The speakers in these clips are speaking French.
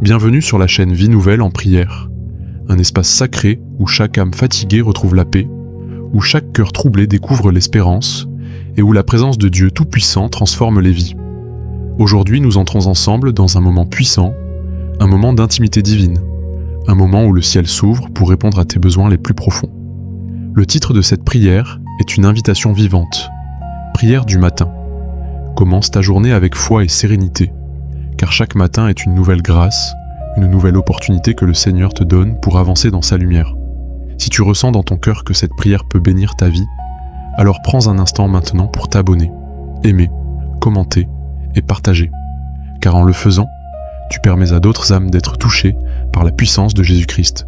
Bienvenue sur la chaîne Vie Nouvelle en prière, un espace sacré où chaque âme fatiguée retrouve la paix, où chaque cœur troublé découvre l'espérance et où la présence de Dieu Tout-Puissant transforme les vies. Aujourd'hui, nous entrons ensemble dans un moment puissant, un moment d'intimité divine, un moment où le ciel s'ouvre pour répondre à tes besoins les plus profonds. Le titre de cette prière est une invitation vivante. Prière du matin. Commence ta journée avec foi et sérénité, car chaque matin est une nouvelle grâce, une nouvelle opportunité que le Seigneur te donne pour avancer dans sa lumière. Si tu ressens dans ton cœur que cette prière peut bénir ta vie, alors prends un instant maintenant pour t'abonner, aimer, commenter et partager, car en le faisant, tu permets à d'autres âmes d'être touchées par la puissance de Jésus-Christ.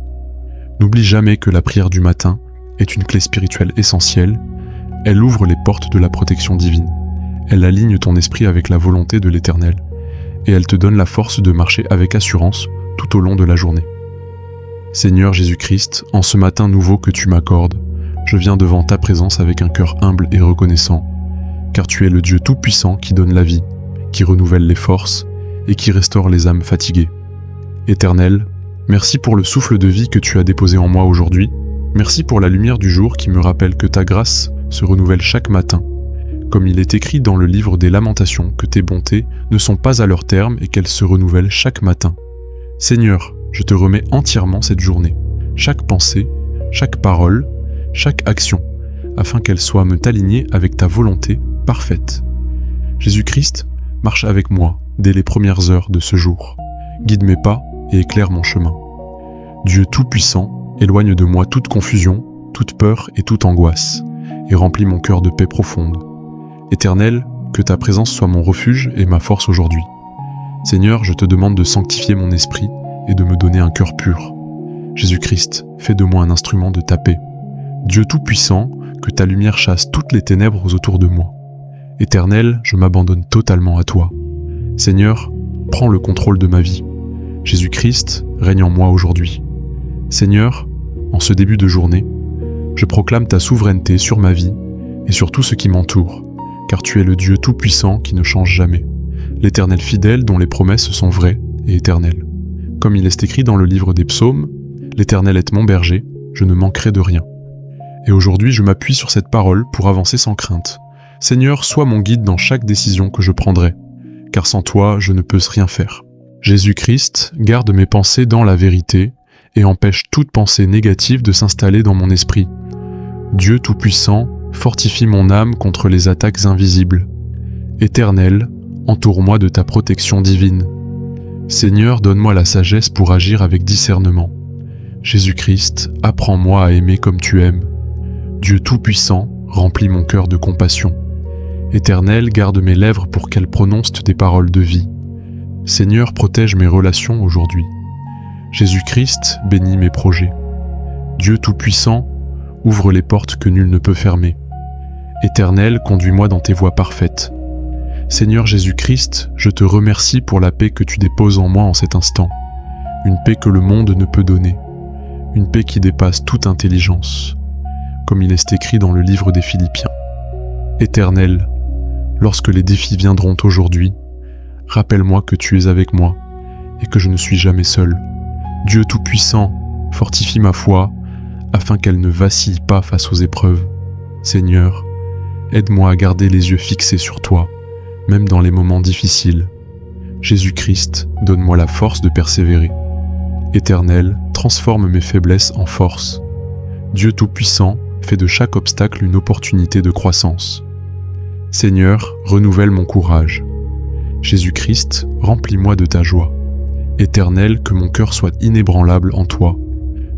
N'oublie jamais que la prière du matin est une clé spirituelle essentielle. Elle ouvre les portes de la protection divine. Elle aligne ton esprit avec la volonté de l'Éternel et elle te donne la force de marcher avec assurance tout au long de la journée. Seigneur Jésus-Christ, en ce matin nouveau que tu m'accordes, je viens devant ta présence avec un cœur humble et reconnaissant, car tu es le Dieu Tout-Puissant qui donne la vie, qui renouvelle les forces et qui restaure les âmes fatiguées. Éternel, merci pour le souffle de vie que tu as déposé en moi aujourd'hui. Merci pour la lumière du jour qui me rappelle que ta grâce se renouvelle chaque matin. Comme il est écrit dans le livre des Lamentations que tes bontés ne sont pas à leur terme et qu'elles se renouvellent chaque matin. Seigneur, je te remets entièrement cette journée, chaque pensée, chaque parole, chaque action, afin qu'elle soit me t'aligner avec ta volonté parfaite. Jésus-Christ, marche avec moi dès les premières heures de ce jour. Guide mes pas et éclaire mon chemin. Dieu Tout-Puissant, éloigne de moi toute confusion, toute peur et toute angoisse, et remplis mon cœur de paix profonde. Éternel, que ta présence soit mon refuge et ma force aujourd'hui. Seigneur, je te demande de sanctifier mon esprit et de me donner un cœur pur. Jésus-Christ, fais de moi un instrument de ta paix. Dieu Tout-Puissant, que ta lumière chasse toutes les ténèbres autour de moi. Éternel, je m'abandonne totalement à toi. Seigneur, prends le contrôle de ma vie. Jésus-Christ, règne en moi aujourd'hui. Seigneur, en ce début de journée, je proclame ta souveraineté sur ma vie et sur tout ce qui m'entoure, car tu es le Dieu Tout-Puissant qui ne change jamais, l'Éternel fidèle dont les promesses sont vraies et éternelles. Comme il est écrit dans le livre des Psaumes, l'Éternel est mon berger, je ne manquerai de rien. Et aujourd'hui, je m'appuie sur cette parole pour avancer sans crainte. Seigneur, sois mon guide dans chaque décision que je prendrai, car sans toi, je ne peux rien faire. Jésus-Christ, garde mes pensées dans la vérité et empêche toute pensée négative de s'installer dans mon esprit. Dieu Tout-Puissant, fortifie mon âme contre les attaques invisibles. Éternel, entoure-moi de ta protection divine. Seigneur, donne-moi la sagesse pour agir avec discernement. Jésus-Christ, apprends-moi à aimer comme tu aimes. Dieu Tout-Puissant, remplis mon cœur de compassion. Éternel, garde mes lèvres pour qu'elles prononcent des paroles de vie. Seigneur, protège mes relations aujourd'hui. Jésus-Christ, bénis mes projets. Dieu Tout-Puissant, ouvre les portes que nul ne peut fermer. Éternel, conduis-moi dans tes voies parfaites. Seigneur Jésus-Christ, je te remercie pour la paix que tu déposes en moi en cet instant. Une paix que le monde ne peut donner. Une paix qui dépasse toute intelligence. Comme il est écrit dans le livre des Philippiens. Éternel, lorsque les défis viendront aujourd'hui, rappelle-moi que tu es avec moi et que je ne suis jamais seul. Dieu Tout-Puissant, fortifie ma foi afin qu'elle ne vacille pas face aux épreuves. Seigneur, aide-moi à garder les yeux fixés sur toi, même dans les moments difficiles. Jésus-Christ, donne-moi la force de persévérer. Éternel, transforme mes faiblesses en force. Dieu Tout-Puissant, fais de chaque obstacle une opportunité de croissance. Seigneur, renouvelle mon courage. Jésus-Christ, remplis-moi de ta joie. Éternel, que mon cœur soit inébranlable en toi.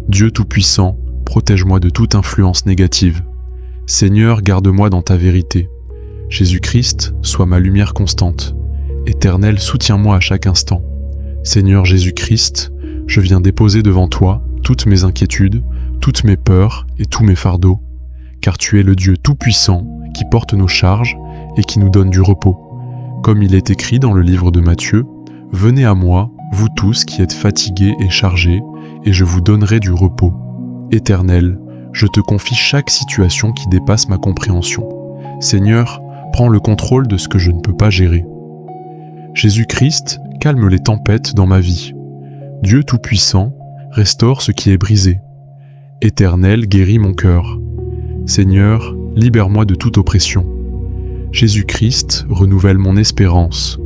Dieu Tout-Puissant, protège-moi de toute influence négative. Seigneur, garde-moi dans ta vérité. Jésus-Christ, sois ma lumière constante. Éternel, soutiens-moi à chaque instant. Seigneur Jésus-Christ, je viens déposer devant toi toutes mes inquiétudes, toutes mes peurs et tous mes fardeaux, car tu es le Dieu Tout-Puissant qui porte nos charges et qui nous donne du repos. Comme il est écrit dans le livre de Matthieu, « Venez à moi, vous tous qui êtes fatigués et chargés, et je vous donnerai du repos. » Éternel, je te confie chaque situation qui dépasse ma compréhension. Seigneur, prends le contrôle de ce que je ne peux pas gérer. Jésus-Christ, calme les tempêtes dans ma vie. Dieu Tout-Puissant, restaure ce qui est brisé. Éternel, guéris mon cœur. Seigneur, libère-moi de toute oppression. Jésus-Christ, renouvelle mon espérance.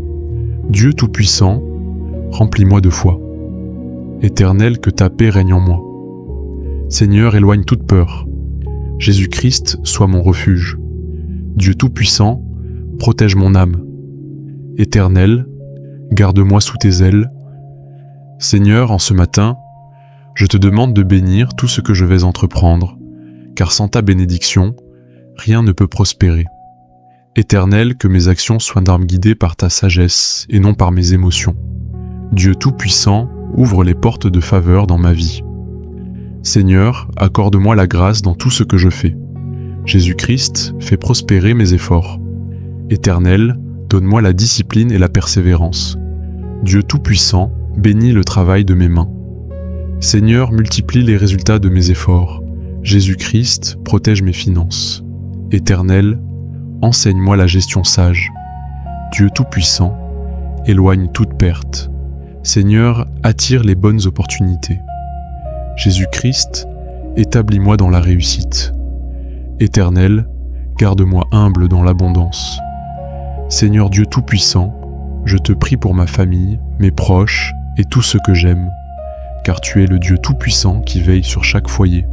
Dieu Tout-Puissant, remplis-moi de foi. Éternel, que ta paix règne en moi. Seigneur, éloigne toute peur. Jésus-Christ, sois mon refuge. Dieu Tout-Puissant, protège mon âme. Éternel, garde-moi sous tes ailes. Seigneur, en ce matin, je te demande de bénir tout ce que je vais entreprendre, car sans ta bénédiction, rien ne peut prospérer. Éternel, que mes actions soient d'armes guidées par ta sagesse et non par mes émotions. Dieu Tout-Puissant, ouvre les portes de faveur dans ma vie. Seigneur, accorde-moi la grâce dans tout ce que je fais. Jésus-Christ, fais prospérer mes efforts. Éternel, donne-moi la discipline et la persévérance. Dieu Tout-Puissant, bénis le travail de mes mains. Seigneur, multiplie les résultats de mes efforts. Jésus-Christ, protège mes finances. Éternel, enseigne-moi la gestion sage. Dieu Tout-Puissant, éloigne toute perte. Seigneur, attire les bonnes opportunités. Jésus-Christ, établis-moi dans la réussite. Éternel, garde-moi humble dans l'abondance. Seigneur Dieu Tout-Puissant, je te prie pour ma famille, mes proches et tout ce que j'aime, car tu es le Dieu Tout-Puissant qui veille sur chaque foyer.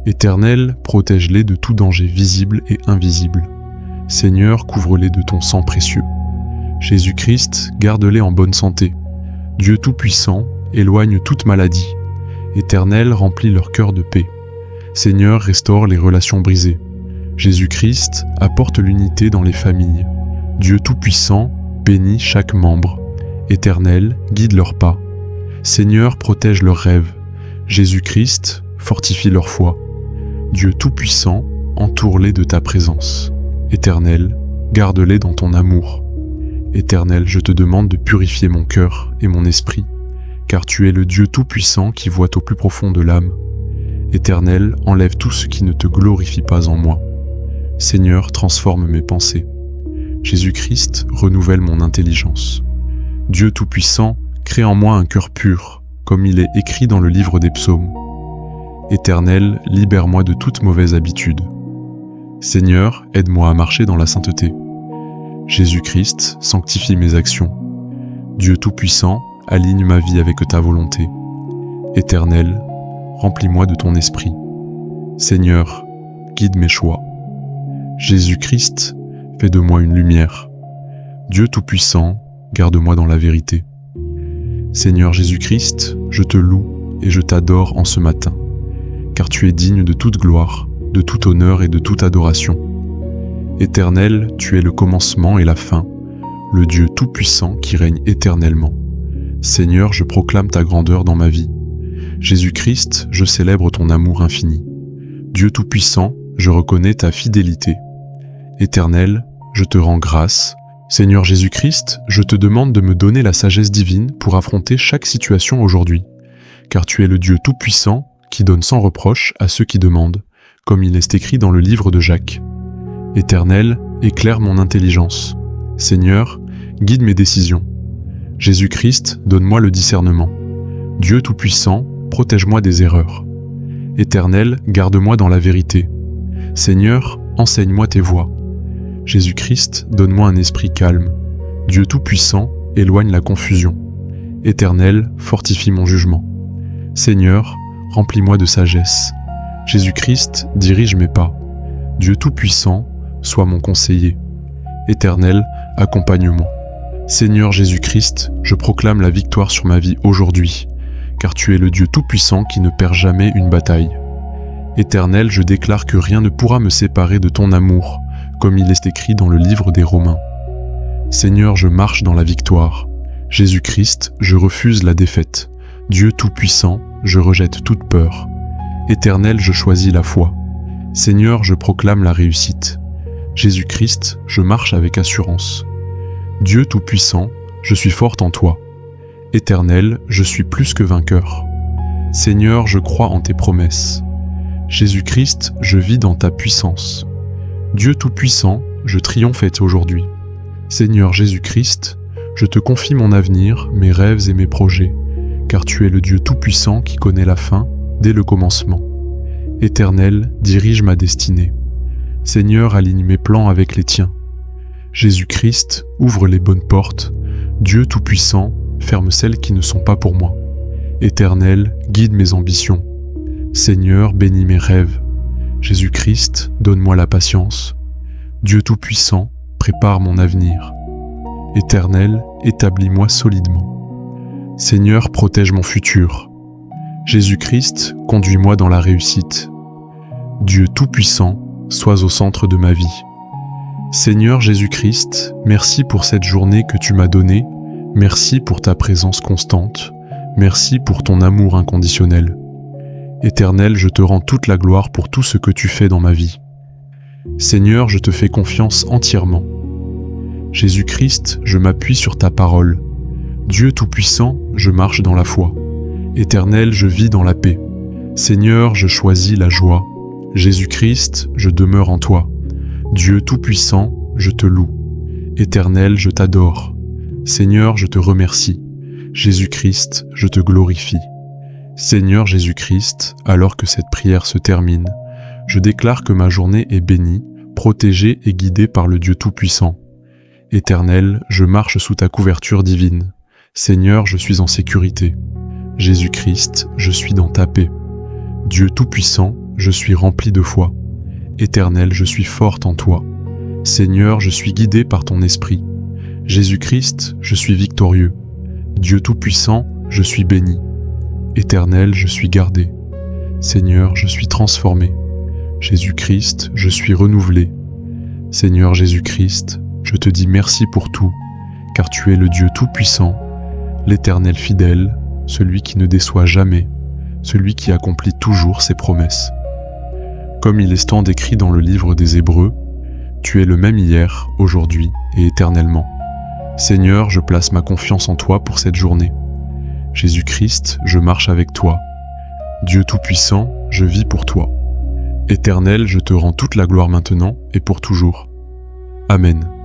Éternel, protège-les de tout danger visible et invisible. Seigneur, couvre-les de ton sang précieux. Jésus-Christ, garde-les en bonne santé. Dieu Tout-Puissant, éloigne toute maladie. Éternel, remplis leur cœur de paix. Seigneur, restaure les relations brisées. Jésus-Christ, apporte l'unité dans les familles. Dieu Tout-Puissant, bénis chaque membre. Éternel, guide leurs pas. Seigneur, protège leurs rêves. Jésus-Christ, fortifie leur foi. Dieu Tout-Puissant, entoure-les de ta présence. Éternel, garde-les dans ton amour. Éternel, je te demande de purifier mon cœur et mon esprit, car tu es le Dieu Tout-Puissant qui voit au plus profond de l'âme. Éternel, enlève tout ce qui ne te glorifie pas en moi. Seigneur, transforme mes pensées. Jésus-Christ, renouvelle mon intelligence. Dieu Tout-Puissant, crée en moi un cœur pur, comme il est écrit dans le livre des psaumes. Éternel, libère-moi de toute mauvaise habitude. Seigneur, aide-moi à marcher dans la sainteté. Jésus-Christ, sanctifie mes actions. Dieu Tout-Puissant, aligne ma vie avec ta volonté. Éternel, remplis-moi de ton esprit. Seigneur, guide mes choix. Jésus-Christ, fais de moi une lumière. Dieu Tout-Puissant, garde-moi dans la vérité. Seigneur Jésus-Christ, je te loue et je t'adore en ce matin, car tu es digne de toute gloire, de tout honneur et de toute adoration. Éternel, tu es le commencement et la fin, le Dieu Tout-Puissant qui règne éternellement. Seigneur, je proclame ta grandeur dans ma vie. Jésus-Christ, je célèbre ton amour infini. Dieu Tout-Puissant, je reconnais ta fidélité. Éternel, je te rends grâce. Seigneur Jésus-Christ, je te demande de me donner la sagesse divine pour affronter chaque situation aujourd'hui, car tu es le Dieu Tout-Puissant qui donne sans reproche à ceux qui demandent, comme il est écrit dans le livre de Jacques. Éternel, éclaire mon intelligence. Seigneur, guide mes décisions. Jésus-Christ, donne-moi le discernement. Dieu Tout-Puissant, protège-moi des erreurs. Éternel, garde-moi dans la vérité. Seigneur, enseigne-moi tes voies. Jésus-Christ, donne-moi un esprit calme. Dieu Tout-Puissant, éloigne la confusion. Éternel, fortifie mon jugement. Seigneur, remplis-moi de sagesse. Jésus-Christ, dirige mes pas. Dieu Tout-Puissant, sois mon conseiller. Éternel, accompagne-moi. Seigneur Jésus-Christ, je proclame la victoire sur ma vie aujourd'hui, car tu es le Dieu Tout-Puissant qui ne perd jamais une bataille. Éternel, je déclare que rien ne pourra me séparer de ton amour, comme il est écrit dans le livre des Romains. Seigneur, je marche dans la victoire. Jésus-Christ, je refuse la défaite. Dieu Tout-Puissant, je rejette toute peur. Éternel, je choisis la foi. Seigneur, je proclame la réussite. Jésus-Christ, je marche avec assurance. Dieu Tout-Puissant, je suis forte en toi. Éternel, je suis plus que vainqueur. Seigneur, je crois en tes promesses. Jésus-Christ, je vis dans ta puissance. Dieu Tout-Puissant, je triomphais aujourd'hui. Seigneur Jésus-Christ, je te confie mon avenir, mes rêves et mes projets, car tu es le Dieu Tout-Puissant qui connaît la fin dès le commencement. Éternel, dirige ma destinée. Seigneur, aligne mes plans avec les tiens. Jésus-Christ, ouvre les bonnes portes. Dieu Tout-Puissant, ferme celles qui ne sont pas pour moi. Éternel, guide mes ambitions. Seigneur, bénis mes rêves. Jésus-Christ, donne-moi la patience. Dieu Tout-Puissant, prépare mon avenir. Éternel, établis-moi solidement. Seigneur, protège mon futur. Jésus-Christ, conduis-moi dans la réussite. Dieu Tout-Puissant, sois au centre de ma vie. Seigneur Jésus-Christ, merci pour cette journée que tu m'as donnée, merci pour ta présence constante, merci pour ton amour inconditionnel. Éternel, je te rends toute la gloire pour tout ce que tu fais dans ma vie. Seigneur, je te fais confiance entièrement. Jésus-Christ, je m'appuie sur ta parole. Dieu Tout-Puissant, je marche dans la foi. Éternel, je vis dans la paix. Seigneur, je choisis la joie. Jésus-Christ, je demeure en toi. Dieu Tout-Puissant, je te loue. Éternel, je t'adore. Seigneur, je te remercie. Jésus-Christ, je te glorifie. Seigneur Jésus-Christ, alors que cette prière se termine, je déclare que ma journée est bénie, protégée et guidée par le Dieu Tout-Puissant. Éternel, je marche sous ta couverture divine. Seigneur, je suis en sécurité. Jésus-Christ, je suis dans ta paix. Dieu Tout-Puissant, je suis rempli de foi. Éternel, je suis forte en toi. Seigneur, je suis guidé par ton esprit. Jésus-Christ, je suis victorieux. Dieu Tout-Puissant, je suis béni. Éternel, je suis gardé. Seigneur, je suis transformé. Jésus-Christ, je suis renouvelé. Seigneur Jésus-Christ, je te dis merci pour tout, car tu es le Dieu Tout-Puissant, l'Éternel fidèle, celui qui ne déçoit jamais, celui qui accomplit toujours ses promesses. Comme il est stand écrit dans le livre des Hébreux, tu es le même hier, aujourd'hui et éternellement. Seigneur, je place ma confiance en toi pour cette journée. Jésus-Christ, je marche avec toi. Dieu Tout-Puissant, je vis pour toi. Éternel, je te rends toute la gloire maintenant et pour toujours. Amen.